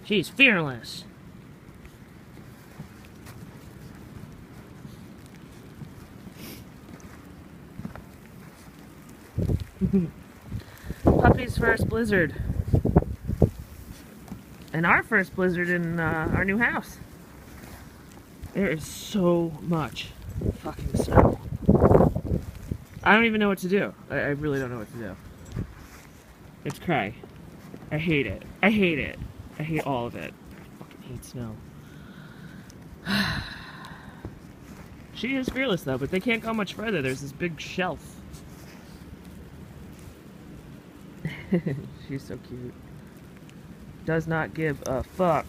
She's fearless. Puppy's first blizzard. And our first blizzard in our new house. There is so much fucking snow. I don't even know what to do. I really don't know what to do. It's cray. I hate it. I hate it. I hate all of it. I fucking hate snow. She is fearless though, but they can't go much further. There's this big shelf. She's so cute. Does not give a fuck.